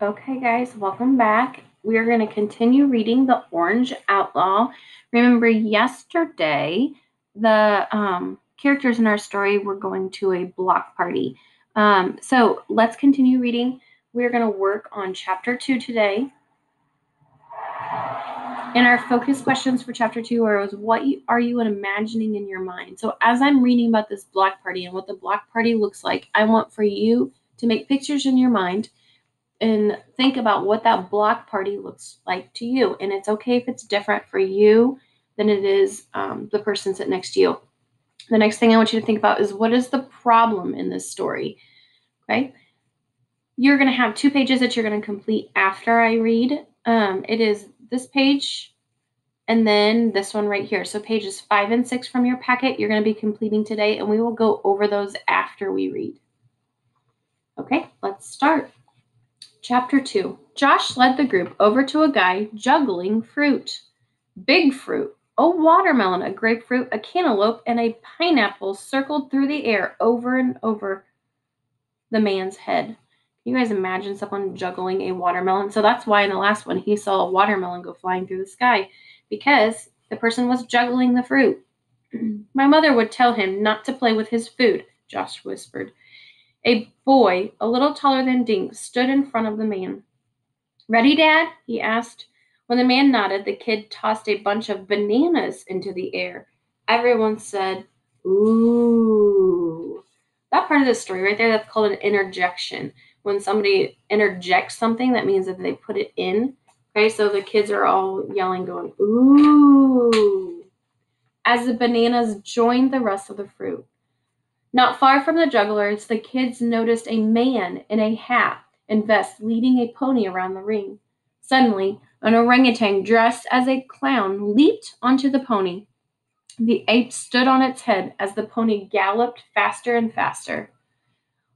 Okay, guys, welcome back. We are going to continue reading The Orange Outlaw. Remember, yesterday, the characters in our story were going to a block party. So let's continue reading. We're going to work on Chapter 2 today. And our focus questions for Chapter 2 are what are you imagining in your mind? So as I'm reading about this block party and what the block party looks like, I want for you to make pictures in your mind and think about what that block party looks like to you. And it's okay if it's different for you than it is the person sitting next to you. The next thing I want you to think about is what is the problem in this story? Okay. You're going to have 2 pages that you're going to complete after I read. It is this page and then this one right here. So pages 5 and 6 from your packet, you're going to be completing today, and we will go over those after we read. Okay, let's start. Chapter 2. Josh led the group over to a guy juggling fruit. Big fruit. A watermelon, a grapefruit, a cantaloupe, and a pineapple circled through the air over and over the man's head. Can you guys imagine someone juggling a watermelon? So that's why in the last one he saw a watermelon go flying through the sky, because the person was juggling the fruit. My mother would tell him not to play with his food, Josh whispered. A boy, a little taller than Dink, stood in front of the man. Ready, Dad? He asked. When the man nodded, the kid tossed a bunch of bananas into the air. Everyone said, "Ooh." That part of the story right there, that's called an interjection. When somebody interjects something, that means that they put it in. Okay, so the kids are all yelling, going, "Ooh," as the bananas joined the rest of the fruit. Not far from the jugglers, the kids noticed a man in a hat and vest leading a pony around the ring. Suddenly, an orangutan dressed as a clown leaped onto the pony. The ape stood on its head as the pony galloped faster and faster.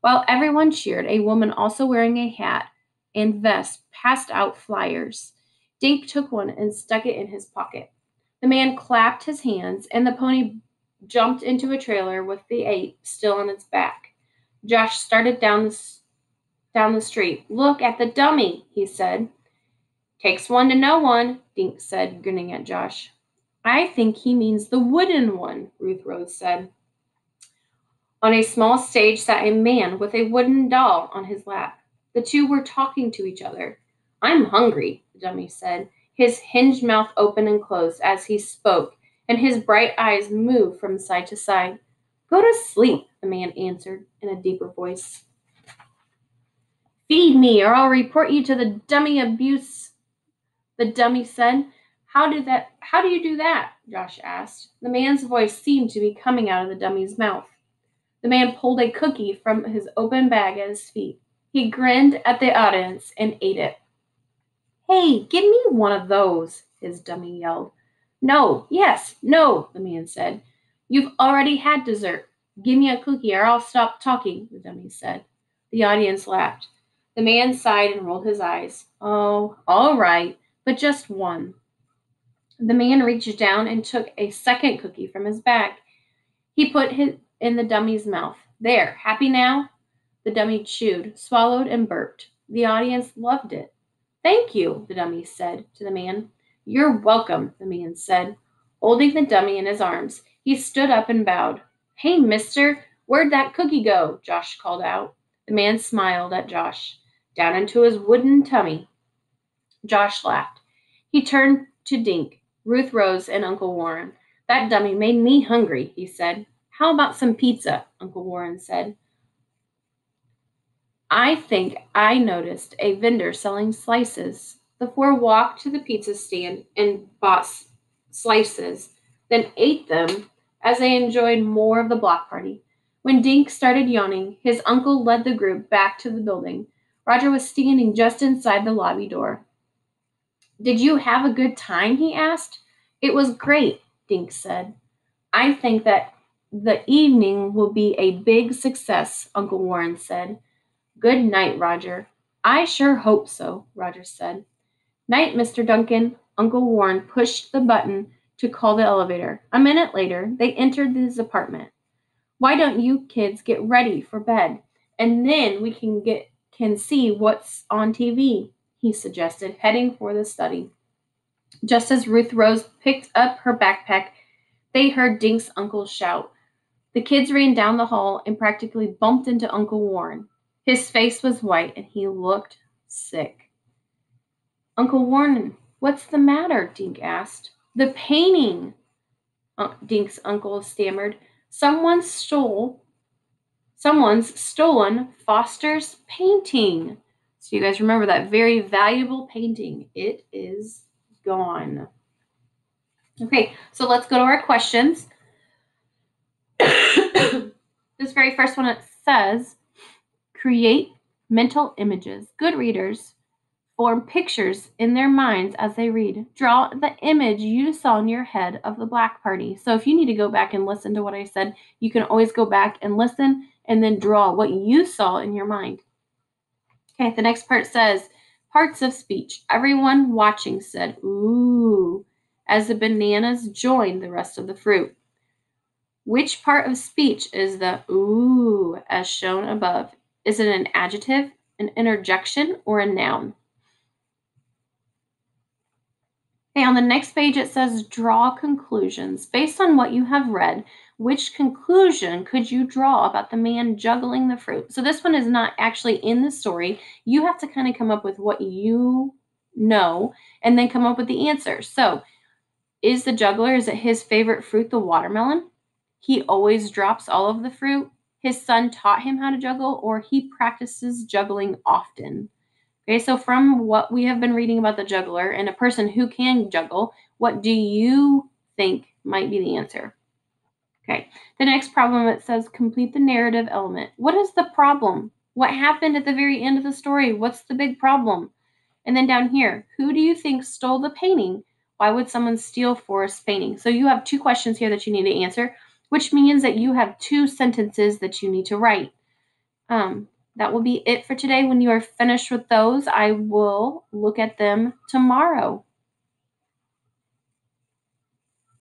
While everyone cheered, a woman also wearing a hat and vest passed out flyers. Dink took one and stuck it in his pocket. The man clapped his hands, and the pony jumped into a trailer with the ape still on its back. Josh started down the street. "Look at the dummy," he said. "Takes one to know one," Dink said, grinning at Josh. "I think he means the wooden one," Ruth Rose said. On a small stage sat a man with a wooden doll on his lap. The two were talking to each other. "I'm hungry," the dummy said. His hinged mouth opened and closed as he spoke, and his bright eyes moved from side to side. "Go to sleep," the man answered in a deeper voice. "Feed me, or I'll report you to the dummy abuse," the dummy said. How do you do that?" Josh asked. The man's voice seemed to be coming out of the dummy's mouth. The man pulled a cookie from his open bag at his feet. He grinned at the audience and ate it. "Hey, give me one of those," his dummy yelled. "No, yes, no," the man said. "You've already had dessert. Give me a cookie or I'll stop talking," the dummy said. The audience laughed. The man sighed and rolled his eyes. "Oh, all right, but just one." The man reached down and took a second cookie from his bag. He put it in the dummy's mouth. "There, happy now?" The dummy chewed, swallowed, and burped. The audience loved it. "Thank you," the dummy said to the man. "You're welcome," the man said. Holding the dummy in his arms, he stood up and bowed. "Hey, mister, where'd that cookie go?" Josh called out. The man smiled at Josh. "Down into his wooden tummy." Josh laughed. He turned to Dink, Ruth Rose, and Uncle Warren. "That dummy made me hungry," he said. "How about some pizza?" Uncle Warren said. "I think I noticed a vendor selling slices." The four walked to the pizza stand and bought slices, then ate them as they enjoyed more of the block party. When Dink started yawning, his uncle led the group back to the building. Roger was standing just inside the lobby door. "Did you have a good time?" he asked. "It was great," Dink said. "I think that the evening will be a big success," Uncle Warren said. "Good night, Roger." "I sure hope so," Roger said. "Night, Mr. Duncan." Uncle Warren pushed the button to call the elevator. A minute later, they entered his apartment. "Why don't you kids get ready for bed, and then we can can see what's on TV, he suggested, heading for the study. Just as Ruth Rose picked up her backpack, they heard Dink's uncle shout. The kids ran down the hall and practically bumped into Uncle Warren. His face was white and he looked sick. Uncle Warren, what's the matter? Dink asked. The painting, Dink's uncle stammered. Someone's stolen Foster's painting. So you guys remember that very valuable painting. It is gone. Okay, so let's go to our questions. This very first one, it says, create mental images. Good readers form pictures in their minds as they read. Draw the image you saw in your head of the black party. So if you need to go back and listen to what I said, you can always go back and listen and then draw what you saw in your mind. Okay, the next part says, parts of speech. Everyone watching said, ooh, as the bananas joined the rest of the fruit. Which part of speech is the ooh as shown above? Is it an adjective, an interjection, or a noun? Okay, on the next page it says draw conclusions. Based on what you have read, which conclusion could you draw about the man juggling the fruit? So this one is not actually in the story. You have to kind of come up with what you know and then come up with the answer. So is the juggler, is it his favorite fruit the watermelon? He always drops all of the fruit. His son taught him how to juggle, or he practices juggling often. Okay, so from what we have been reading about the juggler and a person who can juggle, what do you think might be the answer? Okay, the next problem, it says complete the narrative element. What is the problem? What happened at the very end of the story? What's the big problem? And then down here, who do you think stole the painting? Why would someone steal Forrest's painting? So you have two questions here that you need to answer, which means that you have two sentences that you need to write. That will be it for today. When you are finished with those, I will look at them tomorrow.